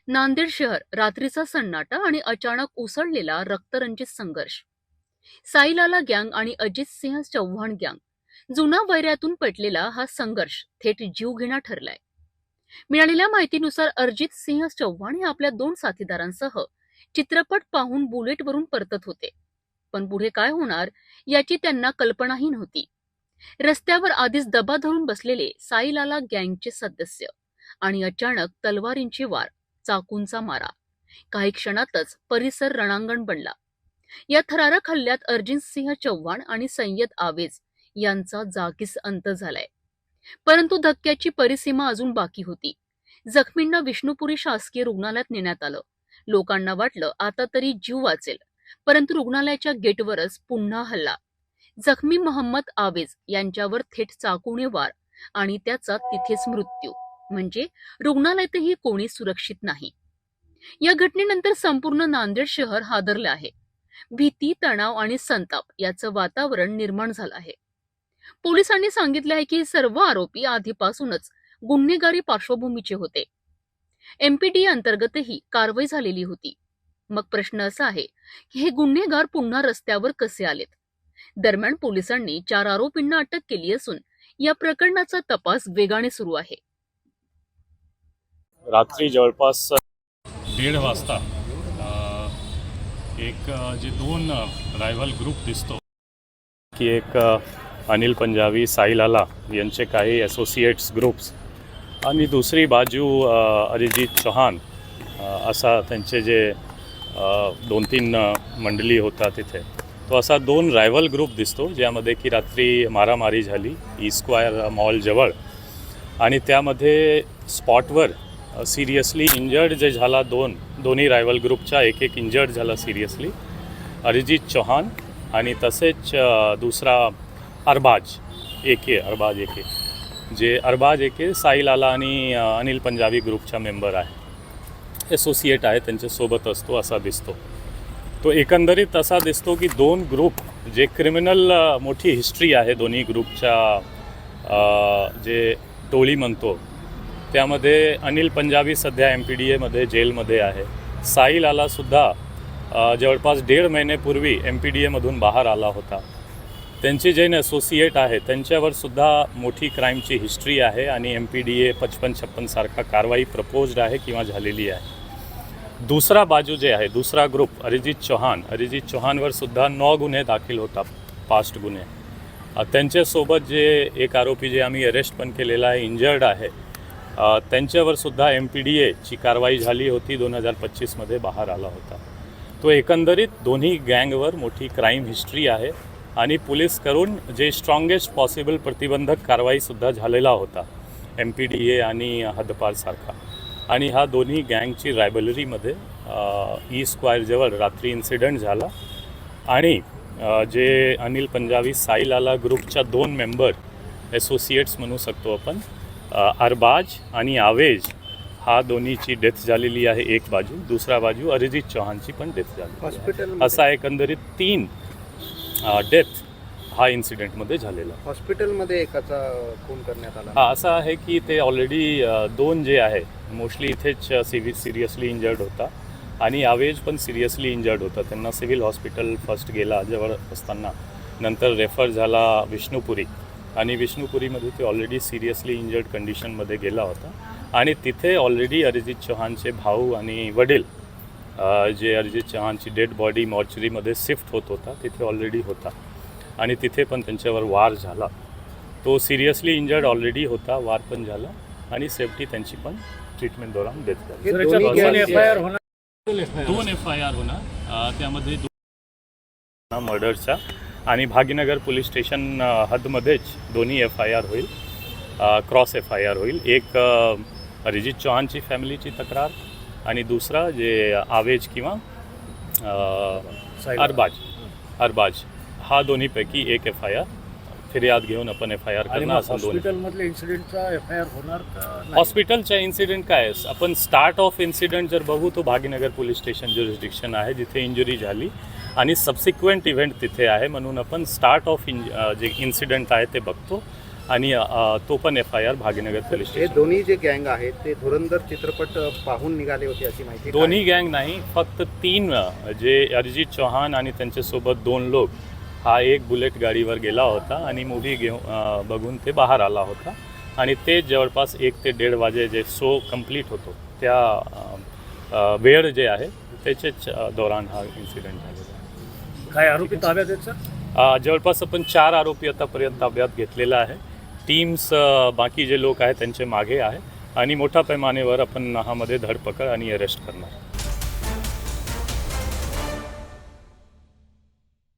नांदेड शहर रात्रीचा सन्नाटा आणि अचानक उसळलेला रक्तरंजित संघर्ष. साईलाला गँग आणि अजित सिंह चव्हाण गँग जुना वैऱ्यातून पेटलेला हा संघर्ष थेट जीवघेणा ठरलाय. मिळालेल्या माहितीनुसार अरिजित सिंह चव्हाण हे आपल्या 2 साथीदारांसह चित्रपट पाहून बुलेटवरून परतत होते. पण पुढे काय होणार याची त्यांना कल्पनाही नव्हती. रस्त्यावर आधीच दबा धरून बसलेले साईलाला गँगचे सदस्य आणि अचानक तलवारींचे वार, चाकूंचा मारा. काही क्षणातच परिसर रणांगण बनला. या थरारक हल्ल्यात अरिजित सिंह चव्हाण आणि सय्यद आवेज यांचा जागीच अंत झालाय. परंतु धक्क्याची परिसीमा अजून बाकी होती. जखमींना विष्णुपुरी शासकीय रुग्णालयात नेण्यात आलं. लोकांना वाटलं आता तरी जीव वाचेल, परंतु रुग्णालयाच्या गेटवरच पुन्हा हल्ला. जखमी मोहम्मद आवेज यांच्यावर थेट चाकूने वार आणि त्याचा तिथेच मृत्यू. म्हणजे रुग्णालयातही कोणी सुरक्षित नाही. या घटनेनंतर संपूर्ण नांदेड शहर हादरलं आहे. भीती, तणाव आणि संताप याचं वातावरण निर्माण झालं आहे. पोलिसांनी सांगितलं आहे की सर्व आरोपी आधीपासूनच गुन्हेगारी पार्श्वभूमीचे होते. एमपीडीए अंतर्गतही कारवाई झालेली होती. मग प्रश्न असा आहे की हे गुन्हेगार पुन्हा रस्त्यावर कसे आलेत? दरम्यान पोलिसांनी 4 आरोपींना अटक केली असून या प्रकरणाचा तपास वेगाने सुरू आहे. रात्री जवळपास 1:30 वाजता एक जे 2 रायव्हल ग्रुप दिसतो की एक अनिल पंजाबी, साईलाला यांचे काही असोसिएट्स ग्रुप्स आणि दुसरी बाजू अरिजित चौहान असा त्यांचे जे 2-3 मंडळी होता तिथे. तो असा 2 रायव्हल ग्रुप दिसतो ज्यामध्ये की रात्री मारामारी झाली ई स्क्वायर मॉलजवळ आणि त्यामध्ये स्पॉटवर सिरियसली इंजर्ड जे झाला दोन्ही रायव्हल ग्रुपच्या एक इंजर्ड झाला सिरियसली, अरिजित चौहान आणि तसेच दुसरा अरबाज एके जे अरबाज एके साईलाला आणि अनिल पंजाबी ग्रुपचा मेंबर आहे, असोसिएट आहे, त्यांच्यासोबत असतो असा दिसतो. तो एकंदरीत असा दिसतो की 2 ग्रुप जे क्रिमिनल मोठी हिस्ट्री आहे दोन्ही ग्रुपच्या जे टोळी म्हणतो त्यामध्ये अनिल पंजाबी सध्या MPDAमध्ये जेलमध्ये आहे. साईलालासुद्धा जवळपास 1.5 महिन्यापूर्वी MPDAमधून बाहेर आला होता. त्यांचे जे असोसिएट आहे त्यांच्यावर सुद्धा मोठी क्राईमची हिस्ट्री आहे आणि MPDA 55-56 सारखा कारवाई प्रपोज्ड आहे किंवा झालेली आहे. दुसरा बाजू जे आहे, दुसरा ग्रुप अरिजित चौहानवर सुद्धा 9 गुन्हे दाखल होता, पास्ट गुन्हे. त्यांच्यासोबत जे एक आरोपी जे आम्ही अरेस्ट पण केलेला आहे, इंजर्ड आहे, त्यांच्यावर सुद्धा MPDAची कारवाई झाली होती, 2025मध्ये बाहेर आला होता. तो एकंदरीत दोन्ही गँगवर मोठी क्राईम हिस्ट्री आहे आणि पोलीस करून जे स्ट्रॉंगेस्ट पॉसिबल प्रतिबंधक कारवाईसुद्धा झालेला होता MPDA आणि हद्दपारसारखा. आणि हा दोन्ही गँगची रायव्हलरीमध्ये ई स्क्वायरजवळ रात्री इन्सिडेंट झाला आणि जे अनिल पंजाबी साईलाला ग्रुपच्या 2 मेंबर असोसिएट्स म्हणू शकतो आपण, अरबाज आणि आवेज हा दोन्हीची डेथ झालेली आहे एक बाजू, दुसरा बाजू अरिजित चौहानची पण डेथ झाली. असा एकंदरीत 3 डेथ हा इन्सिडेंटमध्ये झालेला. हॉस्पिटलमध्ये एकाचा खून करण्यात आला. हा असं आहे की ते ऑलरेडी 2 जे आहे मोस्टली इथेच सिरियसली इंजर्ड होता आणि आवेज पण सिरियसली इंजर्ड होता. त्यांना सिव्हिल हॉस्पिटल फर्स्ट गेला जवळ असताना, नंतर रेफर झाला विष्णुपुरी आणि विष्णुपुरीमध्ये ते ऑलरेडी सिरियसली इंजर्ड कंडिशनमध्ये गेला होता आणि तिथे ऑलरेडी अरिजित चौहानचे भाऊ आणि वडील जे अरिजित चौहानची डेड बॉडी मॉर्चरीमध्ये शिफ्ट होत होता तिथे ऑलरेडी होता आणि तिथे पण त्यांच्यावर वार झाला. तो सिरियसली इंजर्ड ऑलरेडी होता, वार पण झाला आणि सेफ्टी त्यांची पण ट्रीटमेंट दौरान डेथ झाली. 2 FIR होणार, त्यामध्ये 2 मर्डरचा आणि भागीनगर पोलीस स्टेशन हदमध्येच दोन्ही FIR होईल, क्रॉस FIR होईल. एक अरिजित चौहानची फॅमिलीची तक्रार आणि दुसरा जे आवेज किंवा अरबाज हा दोन्हीपैकी एक FIR फिर्याद घेऊन आपण FIR करणार. हॉस्पिटलमधल्या इन्सिडेंटचा FIR होणार का? हॉस्पिटलच्या इन्सिडेंट काय आहे, आपण स्टार्ट ऑफ इन्सिडेंट जर बघू तो भागीनगर पोलीस स्टेशन ज्युरिस्डिक्शन आहे जिथे इंजुरी झाली आणि सबसिक्वेंट इव्हेंट तिथे आहे, म्हणून आपण स्टार्ट ऑफ जे इन्सिडेंट आहे ते बघतो. आणि तो पण FIR भाग्यनगर पोलीस हे स्टेशन. दोन्ही जे गँग आहेत ते धुरंधर चित्रपट पाहून निघाले होते अशी माहिती आहे. दोन्ही गँग नाही, फक्त 3 जे अरिजित चौहान आणि त्यांच्यासोबत 2 लोक हा एक बुलेट गाडीवर गेला होता आणि मूव्ही बघून ते बाहेर आला होता आणि ते जवळपास 1 ते 1.5 वाजे जे शो कंप्लीट होतो त्या वेळ जे आहे त्याच्याच दौरान हा इन्सिडेंट झालेला आहे. काय आरोपी ताब्यात आहेत सर? जवळपास आपण 4 आरोपी आतापर्यंत ताब्यात घेतलेला आहे. टीम्स बाकी जे लोक आहेत त्यांचे मागे आहे आणि मोठ्या पैमानेवर आपण ह्यामध्ये धरपकड आणि अरेस्ट करणार.